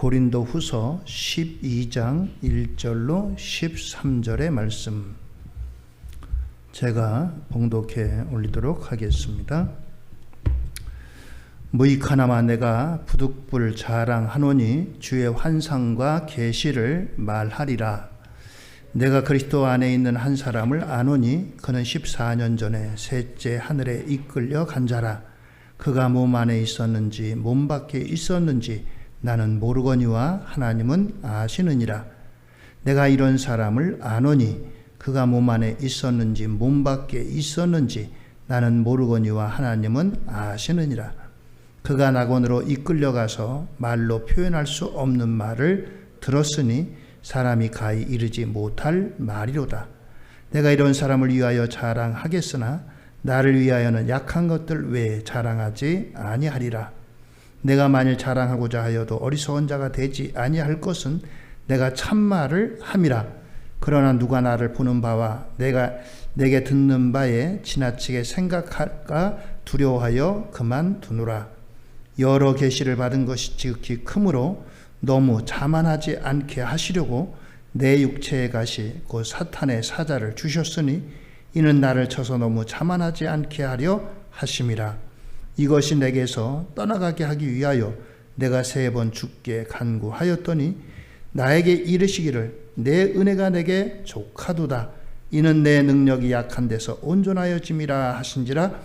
고린도후서 12장 1절로 13절의 말씀 제가 봉독해 올리도록 하겠습니다. 무익하나마 내가 부득불 자랑하노니 주의 환상과 계시를 말하리라. 내가 그리스도 안에 있는 한 사람을 아노니 그는 14년 전에 셋째 하늘에 이끌려 간 자라. 그가 몸 안에 있었는지 몸 밖에 있었는지 나는 모르거니와 하나님은 아시느니라. 내가 이런 사람을 아노니 그가 몸 안에 있었는지 몸 밖에 있었는지 나는 모르거니와 하나님은 아시느니라. 그가 낙원으로 이끌려가서 말로 표현할 수 없는 말을 들었으니 사람이 가히 이르지 못할 말이로다. 내가 이런 사람을 위하여 자랑하겠으나 나를 위하여는 약한 것들 외에 자랑하지 아니하리라. 내가 만일 자랑하고자 하여도 어리석은 자가 되지 아니할 것은 내가 참말을 함이라. 그러나 누가 나를 보는 바와 내게 듣는 바에 지나치게 생각할까 두려워하여 그만두노라. 여러 계시를 받은 것이 지극히 크므로 너무 자만하지 않게 하시려고 내 육체의 가시 곧 사탄의 사자를 주셨으니 이는 나를 쳐서 너무 자만하지 않게 하려 하심이라. 이것이 내게서 떠나가게 하기 위하여 내가 3번 주께 간구하였더니 나에게 이르시기를 내 은혜가 내게 족하도다. 이는 내 능력이 약한 데서 온전하여짐이라 하신지라.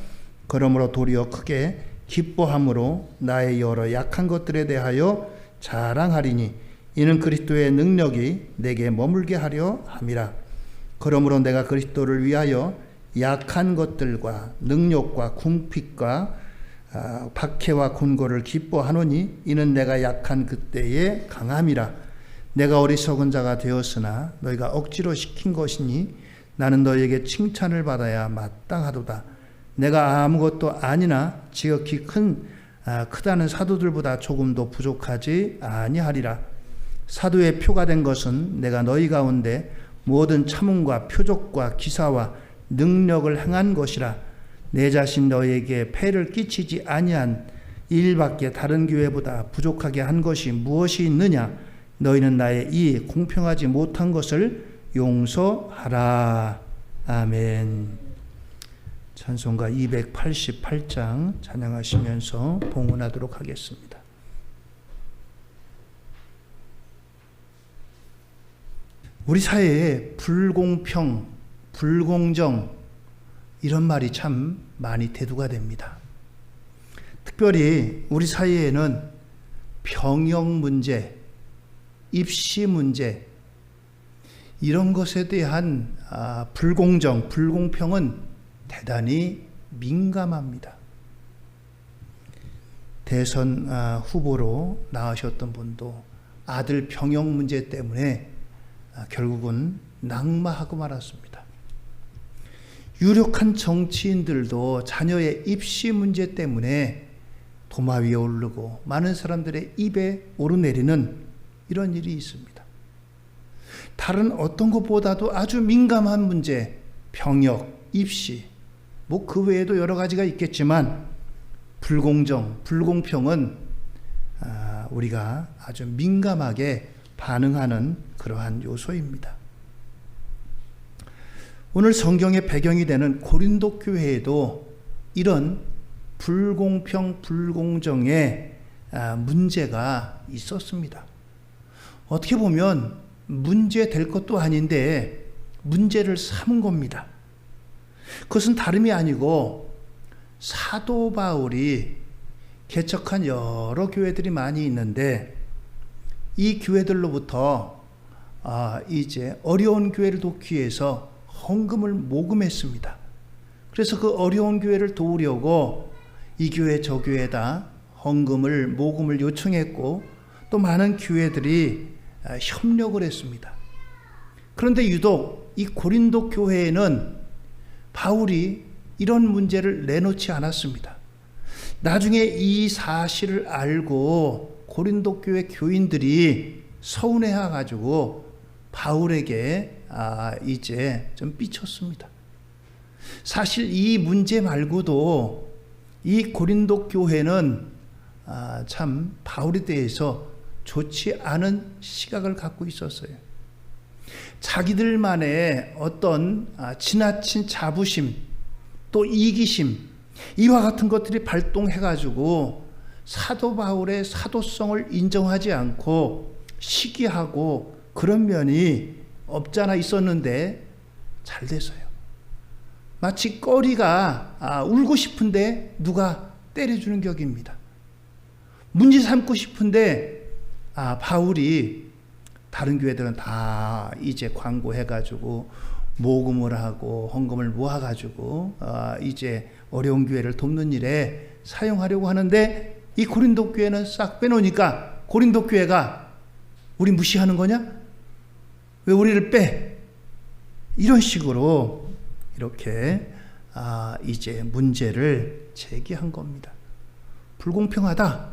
그러므로 도리어 크게 기뻐함으로 나의 여러 약한 것들에 대하여 자랑하리니 이는 그리스도의 능력이 내게 머물게 하려 함이라. 그러므로 내가 그리스도를 위하여 약한 것들과 능력과 궁핍과 박해와 곤고를 기뻐하노니 이는 내가 약한 그때의 강함이라. 내가 어리석은 자가 되었으나 너희가 억지로 시킨 것이니 나는 너희에게 칭찬을 받아야 마땅하도다. 내가 아무것도 아니나 지극히 크다는 사도들보다 조금도 부족하지 아니하리라. 사도의 표가 된 것은 내가 너희 가운데 모든 참음과 표적과 기사와 능력을 행한 것이라. 내 자신 너희에게 폐를 끼치지 아니한 일밖에 다른 교회보다 부족하게 한 것이 무엇이 있느냐? 너희는 나의 이 공평하지 못한 것을 용서하라. 아멘. 찬송가 288장 찬양하시면서 봉헌하도록 하겠습니다. 우리 사회에 불공평, 불공정 이런 말이 참 많이 대두가 됩니다. 특별히 우리 사회에는 병역 문제, 입시 문제 이런 것에 대한 불공정, 불공평은 대단히 민감합니다. 대선 후보로 나오셨던 분도 아들 병역 문제 때문에 결국은 낙마하고 말았습니다. 유력한 정치인들도 자녀의 입시 문제 때문에 도마 위에 오르고 많은 사람들의 입에 오르내리는 이런 일이 있습니다. 다른 어떤 것보다도 아주 민감한 문제, 병역, 입시, 그 외에도 여러 가지가 있겠지만 불공정, 불공평은 우리가 아주 민감하게 반응하는 그러한 요소입니다. 오늘 성경의 배경이 되는 고린도 교회에도 이런 불공평, 불공정의 문제가 있었습니다. 어떻게 보면 문제 될 것도 아닌데 문제를 삼은 겁니다. 그것은 다름이 아니고 사도 바울이 개척한 여러 교회들이 많이 있는데 이 교회들로부터 이제 어려운 교회를 돕기 위해서 헌금을 모금했습니다. 그래서 그 어려운 교회를 도우려고 이 교회 저 교회다 헌금을 모금을 요청했고 또 많은 교회들이 협력을 했습니다. 그런데 유독 이 고린도 교회에는 바울이 이런 문제를 내놓지 않았습니다. 나중에 이 사실을 알고 고린도 교회 교인들이 서운해가지고 바울에게 이제 좀 삐쳤습니다. 사실 이 문제 말고도 이 고린도 교회는 참 바울에 대해서 좋지 않은 시각을 갖고 있었어요. 자기들만의 어떤 지나친 자부심, 또 이기심, 이와 같은 것들이 발동해가지고 사도 바울의 사도성을 인정하지 않고 시기하고 그런 면이 없잖아 있었는데 잘 됐어요. 마치 꺼리가 울고 싶은데 누가 때려주는 격입니다. 문제 삼고 싶은데 바울이 다른 교회들은 다 이제 광고해가지고 모금을 하고 헌금을 모아가지고 이제 어려운 교회를 돕는 일에 사용하려고 하는데 이 고린도 교회는 싹 빼놓으니까 고린도 교회가 우리 무시하는 거냐? 왜 우리를 빼? 이런 식으로 이렇게 이제 문제를 제기한 겁니다. 불공평하다,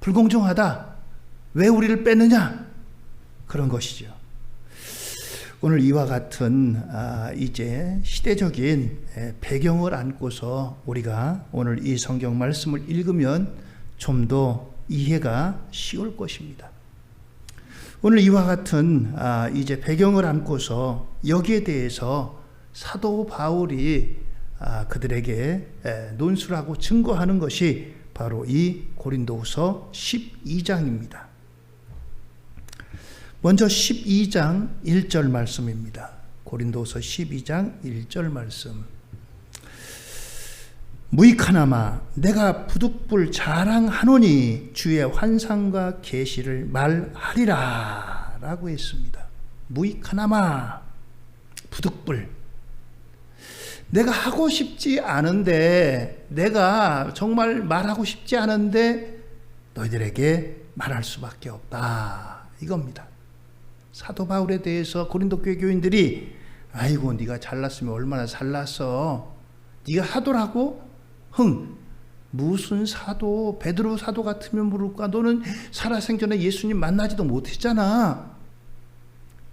불공정하다, 왜 우리를 뺐느냐? 그런 것이죠. 오늘 이와 같은 이제 시대적인 배경을 안고서 우리가 오늘 이 성경 말씀을 읽으면 좀 더 이해가 쉬울 것입니다. 오늘 이와 같은 이제 배경을 안고서 여기에 대해서 사도 바울이 그들에게 논술하고 증거하는 것이 바로 이 고린도후서 12장입니다. 먼저 12장 1절 말씀입니다. 고린도후서 12장 1절 말씀. 무익하나마 내가 부득불 자랑하노니 주의 환상과 계시를 말하리라 라고 했습니다. 무익하나마 부득불, 내가 하고 싶지 않은데, 내가 정말 말하고 싶지 않은데 너희들에게 말할 수밖에 없다 이겁니다. 사도 바울에 대해서 고린도 교회 교인들이 아이고 네가 잘났으면 얼마나 잘났어, 네가 하더라고? 무슨 사도, 베드로 사도 같으면 모를까, 너는 살아생전에 예수님 만나지도 못했잖아.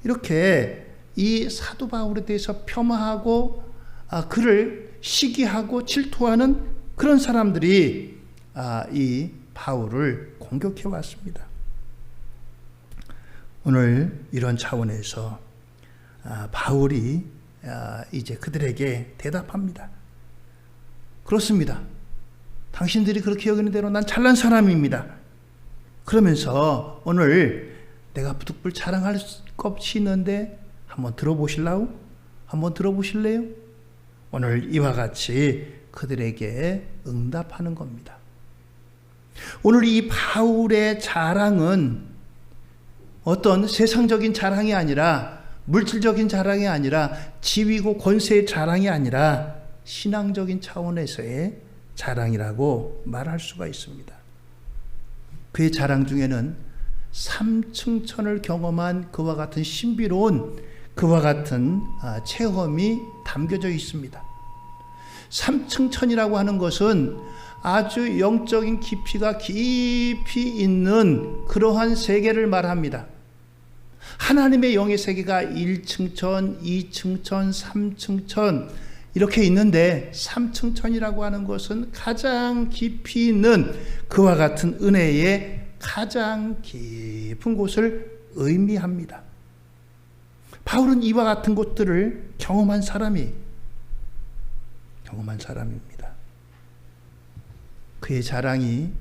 이렇게 이 사도 바울에 대해서 폄하하고 그를 시기하고 질투하는 그런 사람들이 이 바울을 공격해 왔습니다. 오늘 이런 차원에서 바울이 이제 그들에게 대답합니다. 그렇습니다. 당신들이 그렇게 여기는 대로 난 잘난 사람입니다. 그러면서 오늘 내가 부득불 자랑할 것이 있는데 한번 들어보실래요? 한번 들어보실래요? 오늘 이와 같이 그들에게 응답하는 겁니다. 오늘 이 바울의 자랑은 어떤 세상적인 자랑이 아니라, 물질적인 자랑이 아니라, 지위고 권세의 자랑이 아니라 신앙적인 차원에서의 자랑이라고 말할 수가 있습니다. 그의 자랑 중에는 삼층천을 경험한 그와 같은 신비로운 그와 같은 체험이 담겨져 있습니다. 삼층천이라고 하는 것은 아주 영적인 깊이가 깊이 있는 그러한 세계를 말합니다. 하나님의 영의 세계가 1층천, 2층천, 3층천 이렇게 있는데, 3층천이라고 하는 것은 가장 깊이 있는 그와 같은 은혜의 가장 깊은 곳을 의미합니다. 바울은 이와 같은 곳들을 경험한 사람입니다. 그의 자랑이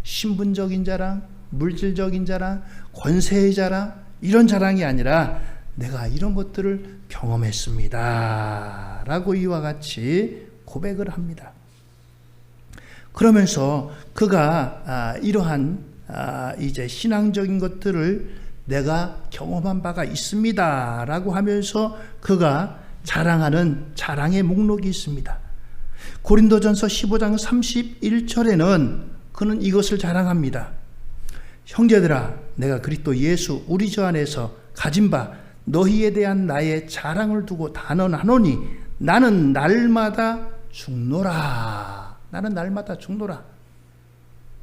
신분적인 자랑, 물질적인 자랑, 권세의 자랑, 이런 자랑이 아니라 내가 이런 것들을 경험했습니다 라고 이와 같이 고백을 합니다. 그러면서 그가 이러한 이제 신앙적인 것들을 내가 경험한 바가 있습니다 라고 하면서 그가 자랑하는 자랑의 목록이 있습니다. 고린도전서 15장 31절에는 그는 이것을 자랑합니다. 형제들아, 내가 그리스도 예수 우리 주 안에서 가진 바 너희에 대한 나의 자랑을 두고 단언하노니 나는 날마다 죽노라. 나는 날마다 죽노라.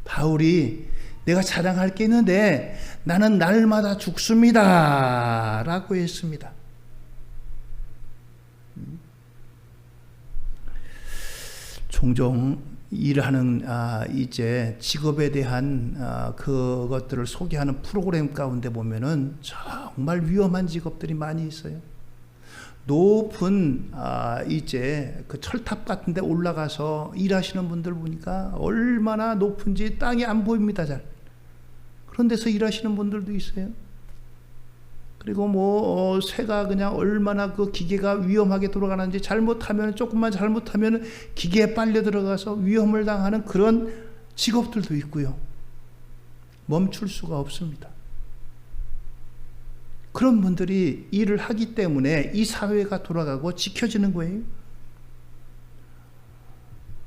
바울이 내가 자랑할 게 있는데 나는 날마다 죽습니다 라고 했습니다. 종종 일하는 이제 직업에 대한 그것들을 소개하는 프로그램 가운데 보면은 정말 위험한 직업들이 많이 있어요. 높은 이제 그 철탑 같은 데 올라가서 일하시는 분들 보니까 얼마나 높은지 땅이 안 보입니다. 잘. 그런 데서 일하시는 분들도 있어요. 그리고 뭐 새가 그냥 얼마나 그 기계가 위험하게 돌아가는지 잘못하면, 조금만 잘못하면 기계에 빨려 들어가서 위험을 당하는 그런 직업들도 있고요. 멈출 수가 없습니다. 그런 분들이 일을 하기 때문에 이 사회가 돌아가고 지켜지는 거예요.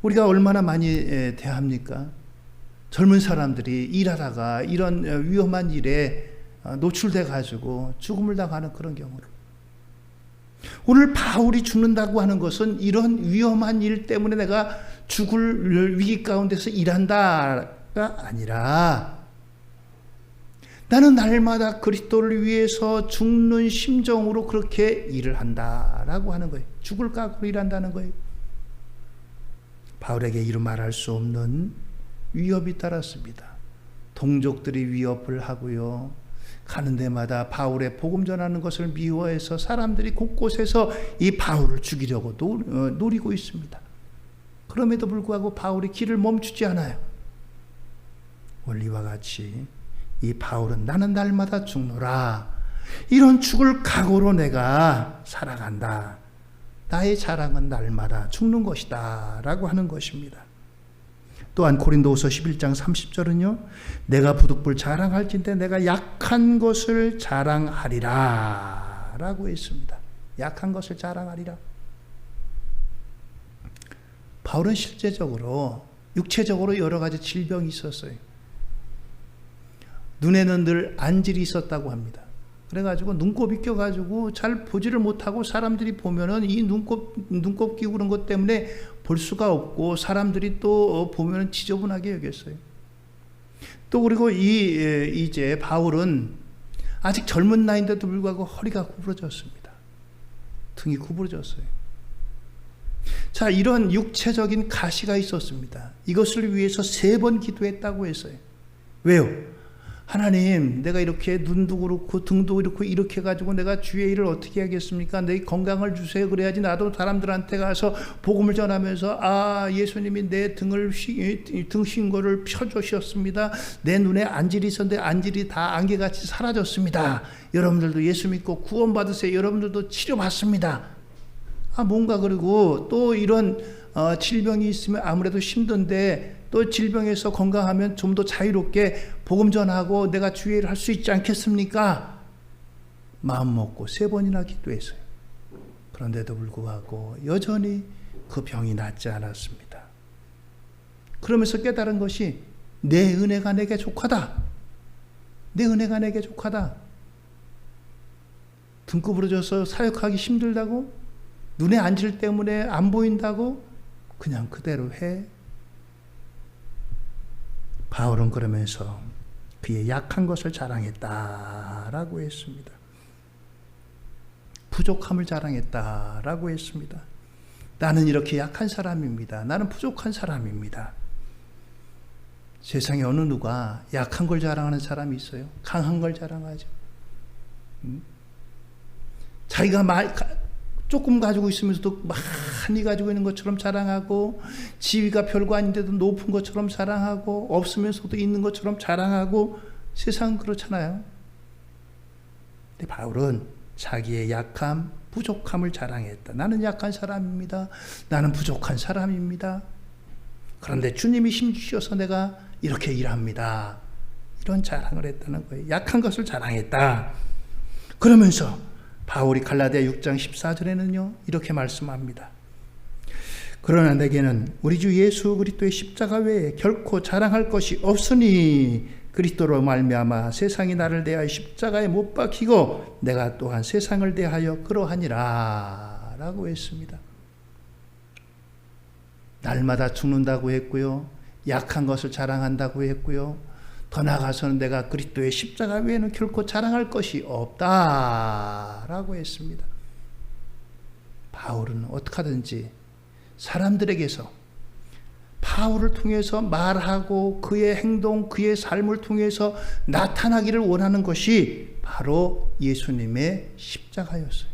우리가 얼마나 많이 대합니까? 젊은 사람들이 일하다가 이런 위험한 일에 노출돼 가지고 죽음을 당하는 그런 경우를. 오늘 바울이 죽는다고 하는 것은 이런 위험한 일 때문에 내가 죽을 위기 가운데서 일한다가 아니라, 나는 날마다 그리스도를 위해서 죽는 심정으로 그렇게 일을 한다라고 하는 거예요. 죽을 각오로 일한다는 거예요. 바울에게 이루 말할 수 없는 위협이 따랐습니다. 동족들이 위협을 하고요. 가는 데마다 바울의 복음 전하는 것을 미워해서 사람들이 곳곳에서 이 바울을 죽이려고 노리고 있습니다. 그럼에도 불구하고 바울이 길을 멈추지 않아요. 원리와 같이 이 바울은 나는 날마다 죽노라, 이런 죽을 각오로 내가 살아간다. 나의 자랑은 날마다 죽는 것이다 라고 하는 것입니다. 또한 고린도후서 11장 30절은요. 내가 부득불 자랑할진대 내가 약한 것을 자랑하리라 라고 했습니다. 약한 것을 자랑하리라. 바울은 실제적으로 육체적으로 여러 가지 질병이 있었어요. 눈에는 늘 안질이 있었다고 합니다. 그래가지고 눈곱이 껴가지고 잘 보지를 못하고, 사람들이 보면은 이 눈곱 끼고 그런 것 때문에 볼 수가 없고, 사람들이 또 보면은 지저분하게 여겼어요. 또 그리고 이제 바울은 아직 젊은 나이인데도 불구하고 허리가 구부러졌습니다. 등이 구부러졌어요. 자, 이런 육체적인 가시가 있었습니다. 이것을 위해서 3번 기도했다고 했어요. 왜요? 하나님, 내가 이렇게 눈도 그렇고 등도 이렇게 해가지고 내가 주의 일을 어떻게 하겠습니까? 내 건강을 주세요. 그래야지 나도 사람들한테 가서 복음을 전하면서 예수님이 내 등 쉰 거를 펴주셨습니다. 내 눈에 안질이 있었는데 안질이 다 안개같이 사라졌습니다. 여러분들도 예수 믿고 구원받으세요. 여러분들도 치료받습니다. 뭔가, 그리고 또 이런 질병이 있으면 아무래도 힘든데, 또 질병에서 건강하면 좀 더 자유롭게 복음 전하고 내가 주의 일을 할 수 있지 않겠습니까? 마음 먹고 3번이나 기도했어요. 그런데도 불구하고 여전히 그 병이 낫지 않았습니다. 그러면서 깨달은 것이 내 은혜가 내게 족하다. 내 은혜가 내게 족하다. 등 구부러져서 사역하기 힘들다고? 눈에 안질 때문에 안 보인다고? 그냥 그대로 해. 바울은 그러면서 그의 약한 것을 자랑했다라고 했습니다. 부족함을 자랑했다라고 했습니다. 나는 이렇게 약한 사람입니다. 나는 부족한 사람입니다. 세상에 어느 누가 약한 걸 자랑하는 사람이 있어요? 강한 걸 자랑하죠. 자기가 조금 가지고 있으면서도 많이 가지고 있는 것처럼 자랑하고, 지위가 별거 아닌데도 높은 것처럼 자랑하고, 없으면서도 있는 것처럼 자랑하고, 세상은 그렇잖아요. 근데 바울은 자기의 약함, 부족함을 자랑했다. 나는 약한 사람입니다. 나는 부족한 사람입니다. 그런데 주님이 힘 주셔서 내가 이렇게 일합니다. 이런 자랑을 했다는 거예요. 약한 것을 자랑했다. 그러면서 바울이 갈라디아 6장 14절에는요 이렇게 말씀합니다. 그러나 내게는 우리 주 예수 그리스도의 십자가 외에 결코 자랑할 것이 없으니 그리스도로 말미암아 세상이 나를 대하여 십자가에 못 박히고 내가 또한 세상을 대하여 그러하니라 라고 했습니다. 날마다 죽는다고 했고요. 약한 것을 자랑한다고 했고요. 더 나아가서는 내가 그리스도의 십자가 외에는 결코 자랑할 것이 없다라고 했습니다. 바울은 어떻게 하든지 사람들에게서 바울을 통해서 말하고 그의 행동, 그의 삶을 통해서 나타나기를 원하는 것이 바로 예수님의 십자가였어요.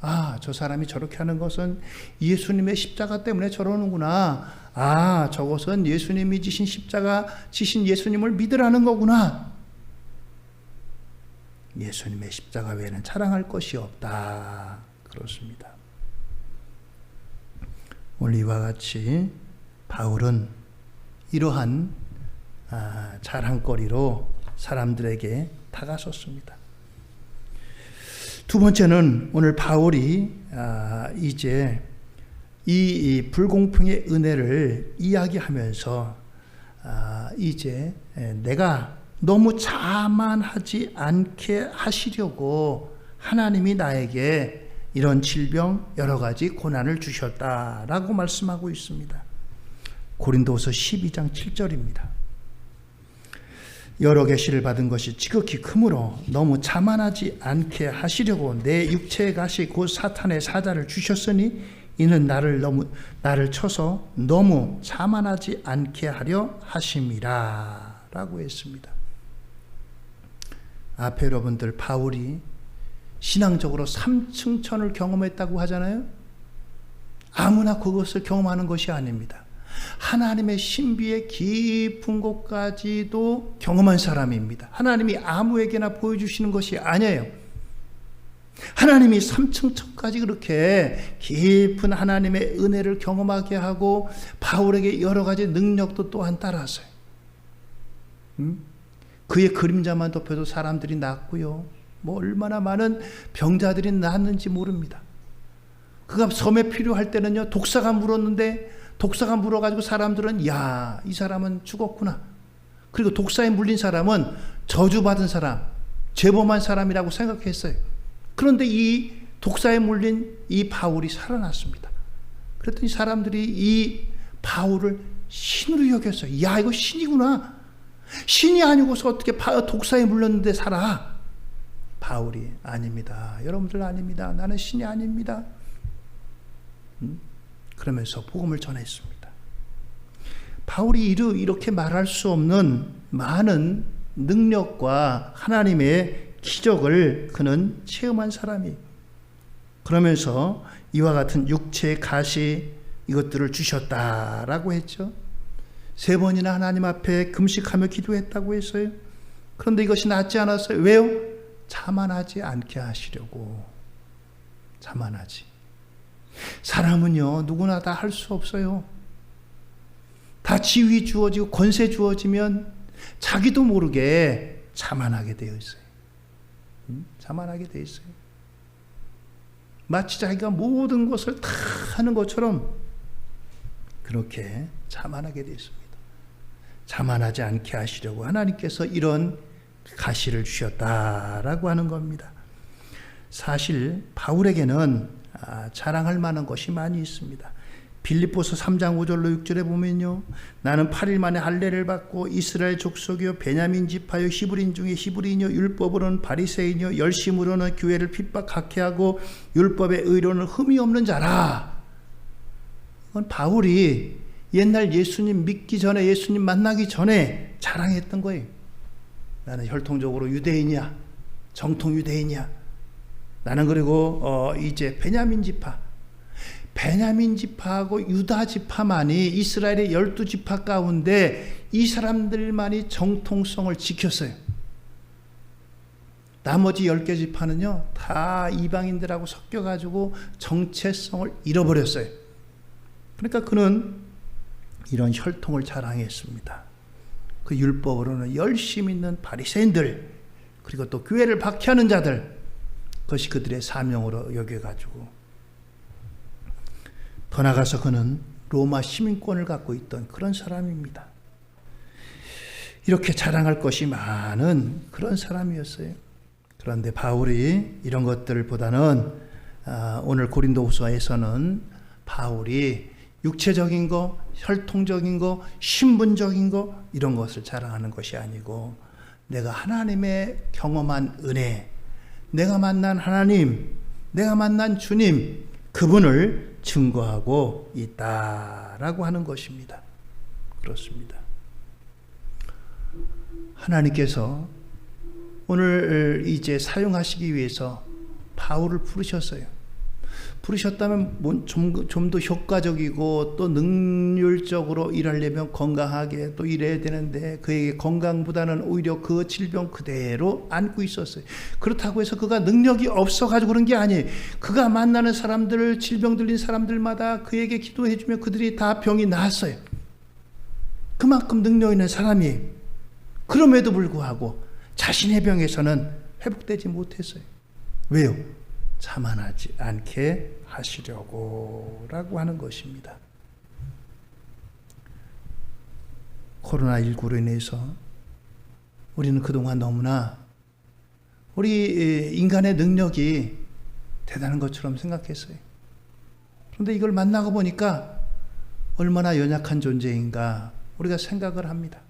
아, 저 사람이 저렇게 하는 것은 예수님의 십자가 때문에 저러는구나. 아, 저것은 예수님이 지신 십자가, 지신 예수님을 믿으라는 거구나. 예수님의 십자가 외에는 자랑할 것이 없다. 그렇습니다. 오늘 이와 같이 바울은 이러한 자랑거리로 사람들에게 다가섰습니다. 두 번째는 오늘 바울이 이제 이 불공평의 은혜를 이야기하면서 이제 내가 너무 자만하지 않게 하시려고 하나님이 나에게 이런 질병 여러 가지 고난을 주셨다라고 말씀하고 있습니다. 고린도후서 12장 7절입니다. 여러 계시를 받은 것이 지극히 크므로 너무 자만하지 않게 하시려고 내 육체의 가시 곧 사탄의 사자를 주셨으니 이는 나를 쳐서 너무 자만하지 않게 하려 하심이라 라고 했습니다. 앞에 여러분들 바울이 신앙적으로 삼층천을 경험했다고 하잖아요. 아무나 그것을 경험하는 것이 아닙니다. 하나님의 신비의 깊은 곳까지도 경험한 사람입니다. 하나님이 아무에게나 보여주시는 것이 아니에요. 하나님이 삼층천까지 그렇게 깊은 하나님의 은혜를 경험하게 하고 바울에게 여러 가지 능력도 또한 따랐어요. 그의 그림자만 덮여도 사람들이 낫고요. 뭐 얼마나 많은 병자들이 낫는지 모릅니다. 그가 섬에 필요할 때는요, 독사가 물었는데 독사가 물어가지고 사람들은 야, 이 사람은 죽었구나. 그리고 독사에 물린 사람은 저주받은 사람, 죄범한 사람이라고 생각했어요. 그런데 이 독사에 물린 이 바울이 살아났습니다. 그랬더니 사람들이 이 바울을 신으로 여겼어요. 야, 이거 신이구나. 신이 아니고서 어떻게 독사에 물렸는데 살아? 바울이 아닙니다. 여러분들 아닙니다. 나는 신이 아닙니다. 그러면서 복음을 전했습니다. 바울이 이렇게 말할 수 없는 많은 능력과 하나님의 기적을 그는 체험한 사람이, 그러면서 이와 같은 육체의 가시 이것들을 주셨다라고 했죠. 3번이나 하나님 앞에 금식하며 기도했다고 했어요. 그런데 이것이 낫지 않았어요. 왜요? 자만하지 않게 하시려고. 자만하지. 사람은요, 누구나 다 할 수 없어요. 다 지위 주어지고 권세 주어지면 자기도 모르게 자만하게 되어 있어요. 자만하게 되어 있어요. 마치 자기가 모든 것을 다 하는 것처럼 그렇게 자만하게 되어 있습니다. 자만하지 않게 하시려고 하나님께서 이런 가시를 주셨다라고 하는 겁니다. 사실 바울에게는 자랑할 만한 것이 많이 있습니다. 빌립보서 3장 5절로 6절에 보면요, 나는 8일 만에 할례를 받고 이스라엘 족속이요 베냐민 지파요 히브리인 중에 히브리인이요 율법으로는 바리새인이요 열심으로는 교회를 핍박하게 하고 율법의 의로는 흠이 없는 자라. 이건 바울이 옛날 예수님 믿기 전에, 예수님 만나기 전에 자랑했던 거예요. 나는 혈통적으로 유대인이야. 정통 유대인이야. 나는 그리고 이제 베냐민 지파하고 유다 지파만이 이스라엘의 12지파 가운데 이 사람들만이 정통성을 지켰어요. 나머지 10개 지파는요, 다 이방인들하고 섞여가지고 정체성을 잃어버렸어요. 그러니까 그는 이런 혈통을 자랑했습니다. 그 율법으로는 열심 있는 바리새인들, 그리고 또 교회를 박해하는 자들, 그것이 그들의 사명으로 여겨가지고, 더 나아가서 그는 로마 시민권을 갖고 있던 그런 사람입니다. 이렇게 자랑할 것이 많은 그런 사람이었어요. 그런데 바울이 이런 것들보다는 오늘 고린도후서에서는 바울이 육체적인 거, 혈통적인 거, 신분적인 거, 이런 것을 자랑하는 것이 아니고 내가 하나님의 경험한 은혜, 내가 만난 하나님, 내가 만난 주님, 그분을 증거하고 있다라고 하는 것입니다. 그렇습니다. 하나님께서 오늘 이제 사용하시기 위해서 바울을 부르셨어요. 부르셨다면 좀 더 효과적이고 또 능률적으로 일하려면 건강하게 또 일해야 되는데 그에게 건강보다는 오히려 그 질병 그대로 안고 있었어요. 그렇다고 해서 그가 능력이 없어가지고 그런 게 아니에요. 그가 만나는 사람들, 질병 들린 사람들마다 그에게 기도해주면 그들이 다 병이 나았어요. 그만큼 능력 있는 사람이 그럼에도 불구하고 자신의 병에서는 회복되지 못했어요. 왜요? 자만하지 않게 하시려고 라고 하는 것입니다. 코로나19로 인해서 우리는 그동안 너무나 우리 인간의 능력이 대단한 것처럼 생각했어요. 그런데 이걸 만나고 보니까 얼마나 연약한 존재인가 우리가 생각을 합니다.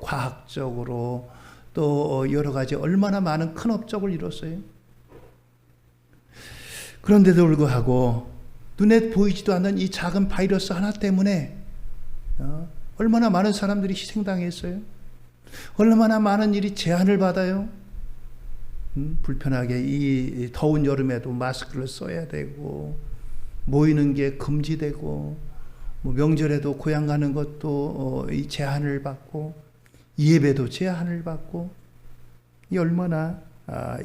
과학적으로 또 여러 가지 얼마나 많은 큰 업적을 이뤘어요. 그런데도 불구하고 눈에 보이지도 않는 이 작은 바이러스 하나 때문에 얼마나 많은 사람들이 희생당했어요. 얼마나 많은 일이 제한을 받아요. 불편하게 이 더운 여름에도 마스크를 써야 되고 모이는 게 금지되고 명절에도 고향 가는 것도 이 제한을 받고 예배도 제한을 받고 이 얼마나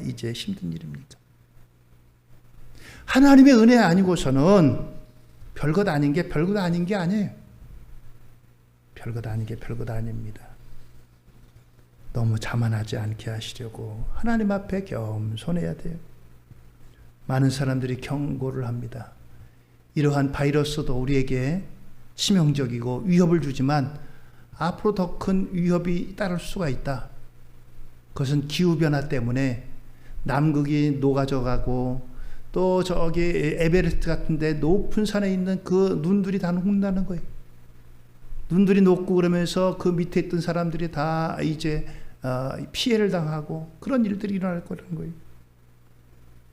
이제 힘든 일입니까? 하나님의 은혜 아니고서는 별것 아닌 게 별것 아닌 게 아니에요. 별것 아닌 게 별것 아닙니다. 너무 자만하지 않게 하시려고 하나님 앞에 겸손해야 돼요. 많은 사람들이 경고를 합니다. 이러한 바이러스도 우리에게 치명적이고 위협을 주지만 앞으로 더 큰 위협이 따를 수가 있다. 그것은 기후변화 때문에 남극이 녹아져가고 또 저기 에베레스트 같은 데 높은 산에 있는 그 눈들이 다 녹는다는 거예요. 눈들이 녹고 그러면서 그 밑에 있던 사람들이 다 이제 피해를 당하고 그런 일들이 일어날 거라는 거예요.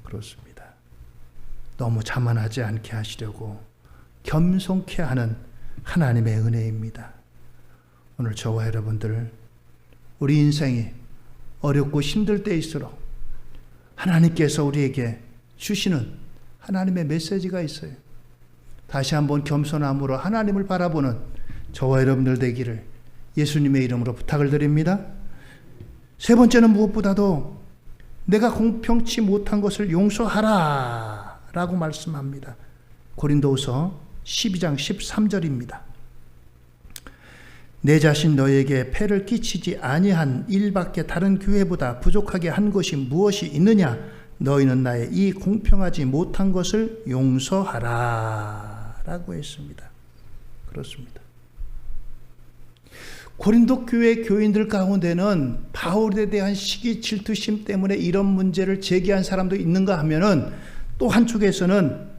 그렇습니다. 너무 자만하지 않게 하시려고 겸손케 하는 하나님의 은혜입니다. 오늘 저와 여러분들 우리 인생이 어렵고 힘들 때일수록 하나님께서 우리에게 주시는 하나님의 메시지가 있어요. 다시 한번 겸손함으로 하나님을 바라보는 저와 여러분들 되기를 예수님의 이름으로 부탁을 드립니다. 세 번째는 무엇보다도 내가 공평치 못한 것을 용서하라 라고 말씀합니다. 고린도후서 12장 13절입니다. 내 자신 너에게 폐를 끼치지 아니한 일밖에 다른 교회보다 부족하게 한 것이 무엇이 있느냐? 너희는 나의 이 공평하지 못한 것을 용서하라 라고 했습니다. 그렇습니다. 고린도 교회 교인들 가운데는 바울에 대한 시기 질투심 때문에 이런 문제를 제기한 사람도 있는가 하면은 또 한쪽에서는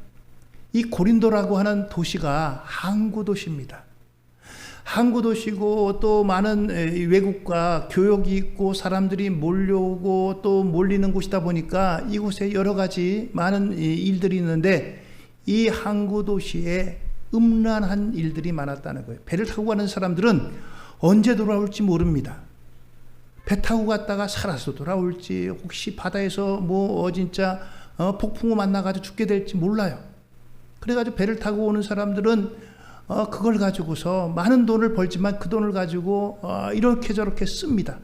이 고린도라고 하는 도시가 항구 도시입니다. 항구 도시고 또 많은 외국과 교역이 있고 사람들이 몰려오고 또 몰리는 곳이다 보니까 이곳에 여러 가지 많은 일들이 있는데 이 항구 도시에 음란한 일들이 많았다는 거예요. 배를 타고 가는 사람들은 언제 돌아올지 모릅니다. 배 타고 갔다가 살아서 돌아올지 혹시 바다에서 진짜 폭풍우 만나가지고 죽게 될지 몰라요. 그래가지고 배를 타고 오는 사람들은 그걸 가지고서 많은 돈을 벌지만 그 돈을 가지고 이렇게 저렇게 씁니다.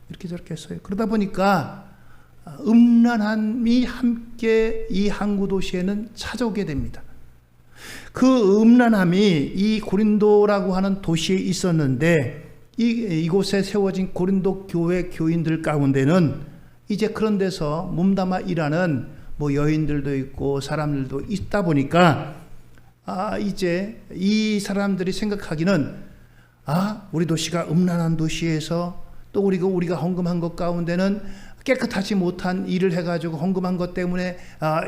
이렇게 저렇게 써요. 그러다 보니까 음란함이 함께 이 항구 도시에는 찾아오게 됩니다. 그 음란함이 이 고린도라고 하는 도시에 있었는데 이곳에 세워진 고린도 교회 교인들 가운데는 이제 그런 데서 몸담아 일하는 여인들도 있고 사람들도 있다 보니까 이제 이 사람들이 생각하기는 우리 도시가 음란한 도시에서 또 우리가 헌금한 것 가운데는 깨끗하지 못한 일을 해가지고 헌금한 것 때문에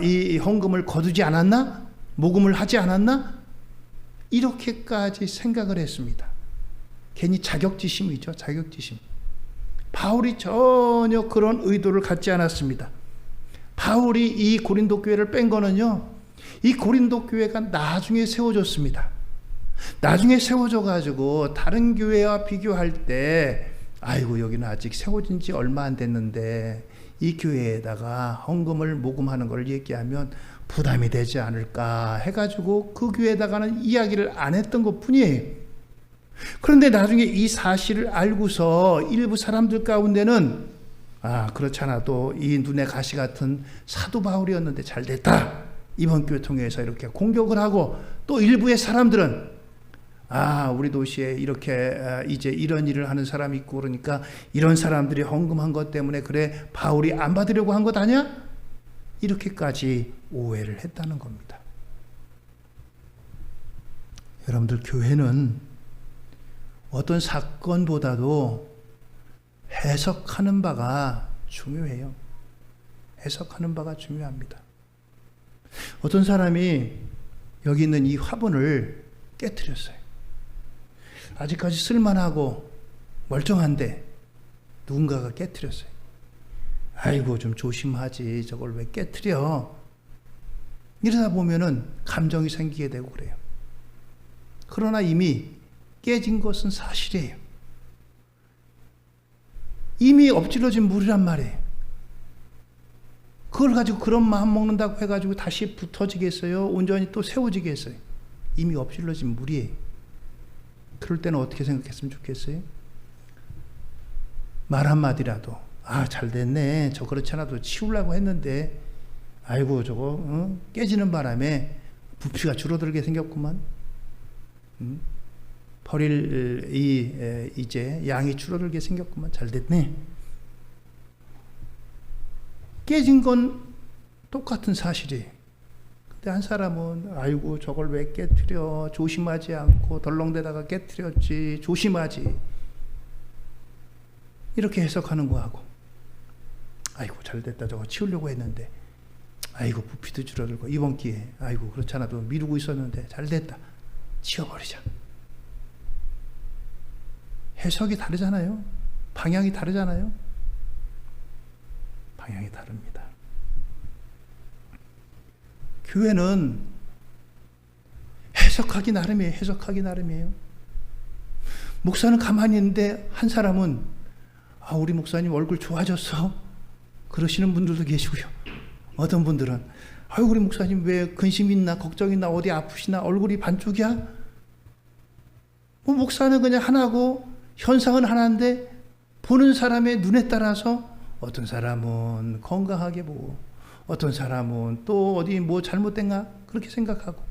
이 헌금을 거두지 않았나? 모금을 하지 않았나? 이렇게까지 생각을 했습니다. 괜히 자격지심이죠. 자격지심. 바울이 전혀 그런 의도를 갖지 않았습니다. 바울이 이 고린도 교회를 뺀 거는요, 이 고린도 교회가 나중에 세워졌습니다. 나중에 세워져 가지고 다른 교회와 비교할 때 아이고 여기는 아직 세워진 지 얼마 안 됐는데 이 교회에다가 헌금을 모금하는 걸 얘기하면 부담이 되지 않을까 해가지고 그 교회에다가는 이야기를 안 했던 것 뿐이에요. 그런데 나중에 이 사실을 알고서 일부 사람들 가운데는 그렇지 않아도 이 눈에 가시 같은 사도 바울이었는데 잘 됐다. 이번 교회 통해서 이렇게 공격을 하고 또 일부의 사람들은 우리 도시에 이렇게 이제 이런 일을 하는 사람이 있고 그러니까 이런 사람들이 헌금한 것 때문에 그래 바울이 안 받으려고 한 것 아니야? 이렇게까지 오해를 했다는 겁니다. 여러분들 교회는 어떤 사건보다도 해석하는 바가 중요해요. 해석하는 바가 중요합니다. 어떤 사람이 여기 있는 이 화분을 깨트렸어요. 아직까지 쓸만하고 멀쩡한데 누군가가 깨트렸어요. 아이고 좀 조심하지 저걸 왜 깨트려. 이러다 보면은 감정이 생기게 되고 그래요. 그러나 이미 깨진 것은 사실이에요. 이미 엎질러진 물이란 말이에요. 그걸 가지고 그런 마음 먹는다고 해가지고 다시 붙어지겠어요? 온전히 또 세워지겠어요? 이미 엎질러진 물이에요. 그럴 때는 어떻게 생각했으면 좋겠어요? 말 한마디라도 잘 됐네. 저 그렇지 않아도 치우려고 했는데 아이고 저거 깨지는 바람에 부피가 줄어들게 생겼구만. 버릴 이제 양이 줄어들게 생겼구만. 잘 됐네. 깨진 건 똑같은 사실이에요. 근데 한 사람은 아이고 저걸 왜 깨트려. 조심하지 않고 덜렁대다가 깨트렸지. 조심하지. 이렇게 해석하는 거하고 아이고 잘 됐다. 저거 치우려고 했는데 아이고 부피도 줄어들고 이번 기회에 아이고 그렇지 않아도 미루고 있었는데 잘 됐다. 치워버리자. 해석이 다르잖아요. 방향이 다르잖아요. 방향이 다릅니다. 교회는 해석하기 나름이에요. 해석하기 나름이에요. 목사는 가만히 있는데 한 사람은 우리 목사님 얼굴 좋아졌어. 그러시는 분들도 계시고요. 어떤 분들은 우리 목사님 왜 근심 있나 걱정 있나 어디 아프시나 얼굴이 반쪽이야? 목사는 그냥 하나고 현상은 하나인데 보는 사람의 눈에 따라서 어떤 사람은 건강하게 보고 어떤 사람은 또 어디 뭐 잘못된가 그렇게 생각하고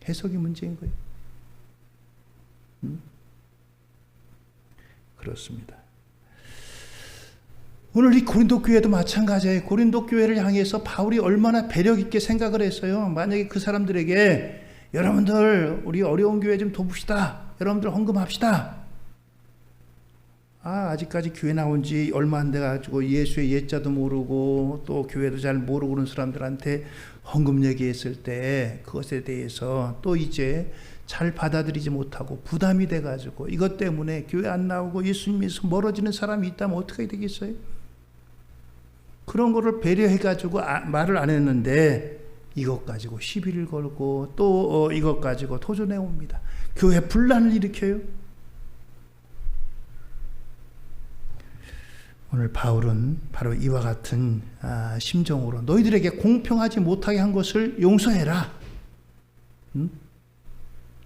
해석이 문제인 거예요. 그렇습니다. 오늘 이 고린도 교회도 마찬가지예요. 고린도 교회를 향해서 바울이 얼마나 배려 있게 생각을 했어요. 만약에 그 사람들에게 여러분들 우리 어려운 교회 좀 돕읍시다. 여러분들 헌금합시다. 아직까지 교회 나온 지 얼마 안 돼가지고 예수의 예자도 모르고 또 교회도 잘 모르고 그런 사람들한테 헌금 얘기했을 때 그것에 대해서 또 이제 잘 받아들이지 못하고 부담이 돼가지고 이것 때문에 교회 안 나오고 예수님에서 멀어지는 사람이 있다면 어떻게 되겠어요? 그런 거를 배려해가지고 말을 안 했는데 이것 가지고 시비를 걸고 또 이것 가지고 토존해 옵니다. 교회 분란을 일으켜요. 오늘 바울은 바로 이와 같은 심정으로 너희들에게 공평하지 못하게 한 것을 용서해라.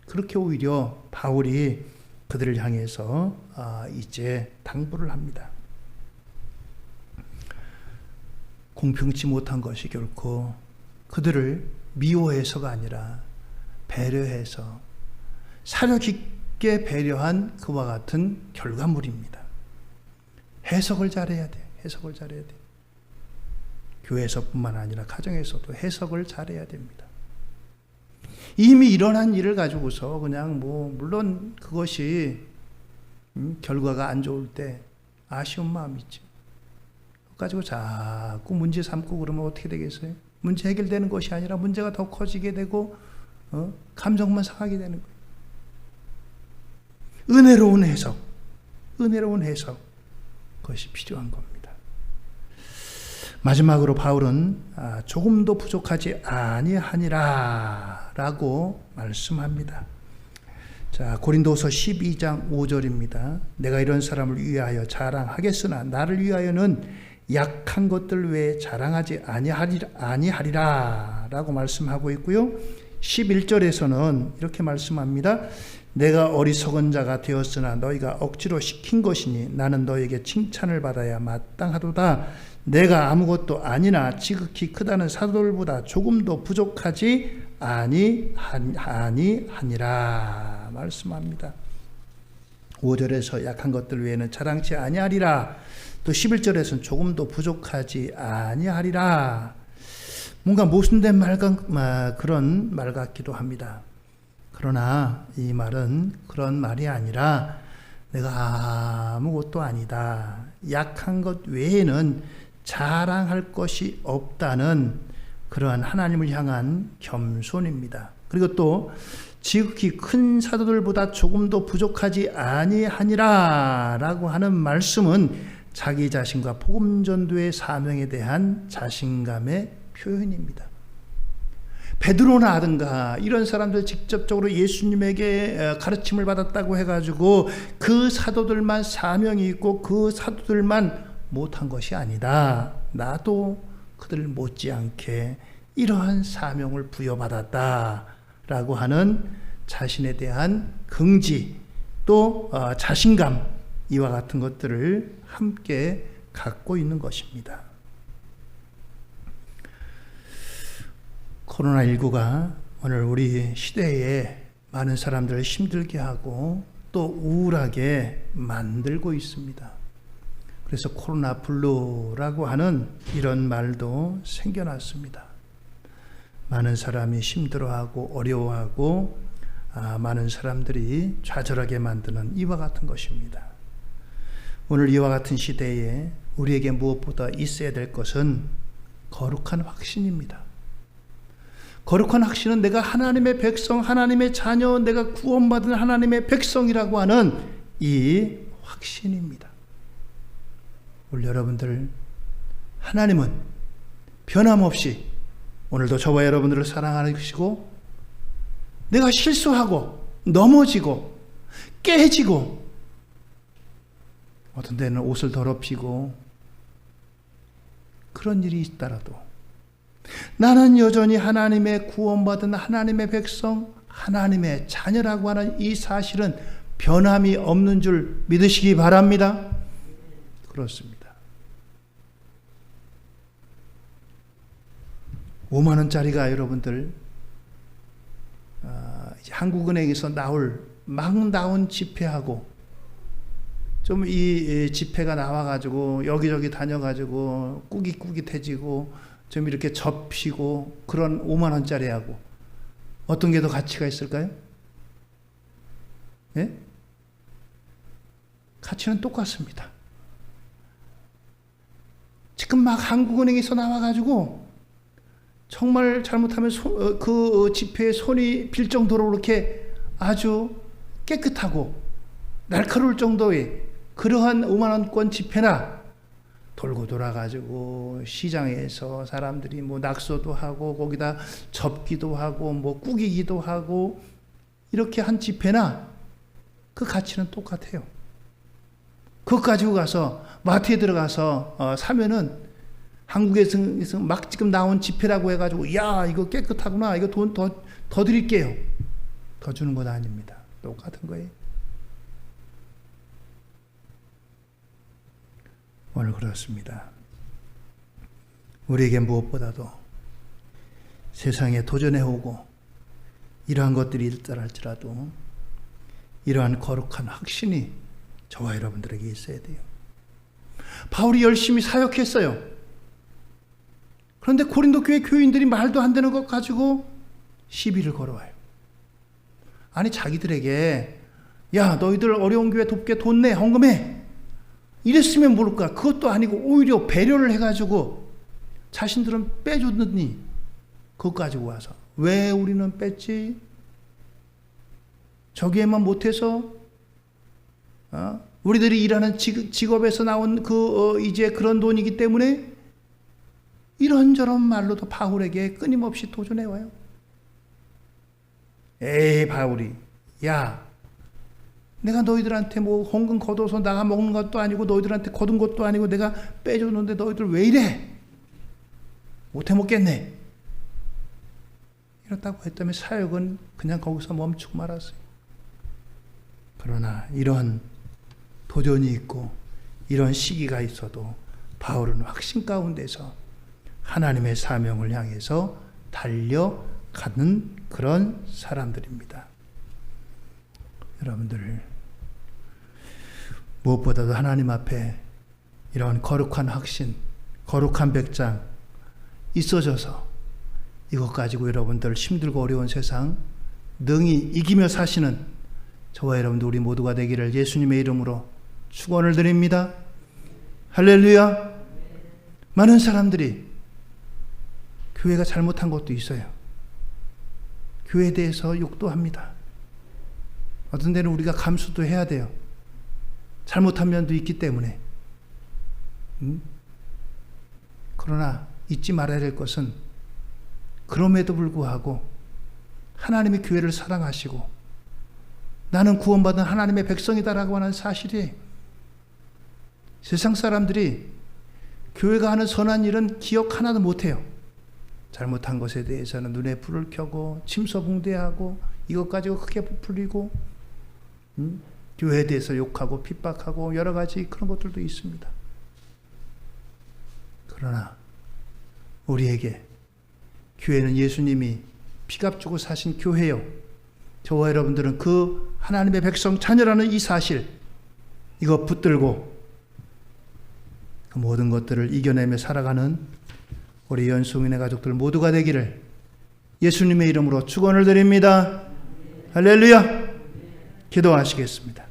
그렇게 오히려 바울이 그들을 향해서 이제 당부를 합니다. 공평치 못한 것이 결코 그들을 미워해서가 아니라 배려해서 사려 깊게 배려한 그와 같은 결과물입니다. 해석을 잘해야 돼. 해석을 잘해야 돼. 교회에서뿐만 아니라 가정에서도 해석을 잘해야 됩니다. 이미 일어난 일을 가지고서 그냥 물론 그것이 결과가 안 좋을 때 아쉬운 마음이 있죠. 그거 가지고 자꾸 문제 삼고 그러면 어떻게 되겠어요? 문제 해결되는 것이 아니라 문제가 더 커지게 되고 감정만 상하게 되는 거예요. 은혜로운 해석 그것이 필요한 겁니다. 마지막으로 바울은 조금도 부족하지 아니하니라 라고 말씀합니다. 자, 고린도서 12장 5절입니다. 내가 이런 사람을 위하여 자랑하겠으나 나를 위하여는 약한 것들 외에 자랑하지 아니하리라 라고 말씀하고 있고요. 11절에서는 이렇게 말씀합니다. 내가 어리석은 자가 되었으나 너희가 억지로 시킨 것이니 나는 너에게 칭찬을 받아야 마땅하도다. 내가 아무것도 아니나 지극히 크다는 사도들보다 조금도 부족하지 아니하니라 말씀합니다. 5절에서 약한 것들 외에는 자랑치 아니하리라. 또 11절에서는 조금도 부족하지 아니하리라. 뭔가 모순된 그런 말 같기도 합니다. 그러나 이 말은 그런 말이 아니라 내가 아무것도 아니다. 약한 것 외에는 자랑할 것이 없다는 그러한 하나님을 향한 겸손입니다. 그리고 또 지극히 큰 사도들보다 조금도 부족하지 아니하니라 라고 하는 말씀은 자기 자신과 복음전도의 사명에 대한 자신감의 표현입니다. 베드로나든가 이런 사람들 직접적으로 예수님에게 가르침을 받았다고 해가지고 그 사도들만 사명이 있고 그 사도들만 못한 것이 아니다. 나도 그들 못지않게 이러한 사명을 부여받았다라고 하는 자신에 대한 긍지 또 자신감 이와 같은 것들을 함께 갖고 있는 것입니다. 코로나19가 오늘 우리 시대에 많은 사람들을 힘들게 하고 또 우울하게 만들고 있습니다. 그래서 코로나 블루라고 하는 이런 말도 생겨났습니다. 많은 사람이 힘들어하고 어려워하고 많은 사람들이 좌절하게 만드는 이와 같은 것입니다. 오늘 이와 같은 시대에 우리에게 무엇보다 있어야 될 것은 거룩한 확신입니다. 거룩한 확신은 내가 하나님의 백성, 하나님의 자녀, 내가 구원받은 하나님의 백성이라고 하는 이 확신입니다. 우리 여러분들, 하나님은 변함없이 오늘도 저와 여러분들을 사랑하시고 내가 실수하고 넘어지고 깨지고 어떤 데는 옷을 더럽히고 그런 일이 있더라도 나는 여전히 하나님의 구원받은 하나님의 백성, 하나님의 자녀라고 하는 이 사실은 변함이 없는 줄 믿으시기 바랍니다. 그렇습니다. 5만 원짜리가 여러분들 한국은행에서 막 나온 지폐하고 좀 이 지폐가 나와가지고 여기저기 다녀가지고 꾸깃꾸깃해지고 좀 이렇게 접히고 그런 5만 원짜리하고 어떤 게 더 가치가 있을까요? 예? 가치는 똑같습니다. 지금 막 한국은행에서 나와가지고 정말 잘못하면 그 지폐에 손이 빌 정도로 이렇게 아주 깨끗하고 날카로울 정도의 그러한 5만 원권 지폐나 돌고 돌아가지고 시장에서 사람들이 뭐 낙서도 하고 거기다 접기도 하고 뭐 꾸기기도 하고 이렇게 한 지폐나 그 가치는 똑같아요. 그거 가지고 가서 마트에 들어가서 사면은 한국에서 막 지금 나온 지폐라고 해가지고 야 이거 깨끗하구나 이거 돈 더 드릴게요. 더 주는 건 아닙니다. 똑같은 거예요. 오늘 그렇습니다. 우리에게 무엇보다도 세상에 도전해오고 이러한 것들이 있더랄지라도 이러한 거룩한 확신이 저와 여러분들에게 있어야 돼요. 바울이 열심히 사역했어요. 그런데 고린도 교회 교인들이 말도 안 되는 것 가지고 시비를 걸어와요. 아니 자기들에게 야 너희들 어려운 교회 돕게 돈 내 헌금해 이랬으면 모를까. 그것도 아니고 오히려 배려를 해가지고 자신들은 빼줬느니 그것 가지고 와서 왜 우리는 뺐지? 저기에만 못해서 우리들이 일하는 직업에서 나온 이제 그런 돈이기 때문에 이런저런 말로도 바울에게 끊임없이 도전해와요. 에이 바울이, 야 내가 너희들한테 뭐 헌금 거둬서 나가 먹는 것도 아니고 너희들한테 거둔 것도 아니고 내가 빼줬는데 너희들 왜 이래? 못해 먹겠네. 이렇다고 했다면 사역은 그냥 거기서 멈추고 말았어요. 그러나 이런 도전이 있고 이런 시기가 있어도 바울은 확신 가운데서 하나님의 사명을 향해서 달려가는 그런 사람들입니다. 여러분들 무엇보다도 하나님 앞에 이런 거룩한 확신, 거룩한 백장 있어져서 이것 가지고 여러분들 힘들고 어려운 세상 능히 이기며 사시는 저와 여러분들 우리 모두가 되기를 예수님의 이름으로 축원을 드립니다. 할렐루야. 많은 사람들이 교회가 잘못한 것도 있어요. 교회에 대해서 욕도 합니다. 어떤 데는 우리가 감수도 해야 돼요. 잘못한 면도 있기 때문에. 그러나 잊지 말아야 될 것은 그럼에도 불구하고 하나님이 교회를 사랑하시고 나는 구원받은 하나님의 백성이다라고 하는 사실이 세상 사람들이 교회가 하는 선한 일은 기억 하나도 못해요. 잘못한 것에 대해서는 눈에 불을 켜고 침소봉대하고 이것 가지고 크게 부풀리고 교회에 대해서 욕하고 핍박하고 여러 가지 그런 것들도 있습니다. 그러나 우리에게 교회는 예수님이 피값 주고 사신 교회요. 저와 여러분들은 그 하나님의 백성 자녀라는 이 사실 이거 붙들고 그 모든 것들을 이겨내며 살아가는 우리 연수민의 가족들 모두가 되기를 예수님의 이름으로 축원을 드립니다. 할렐루야. 기도하시겠습니다.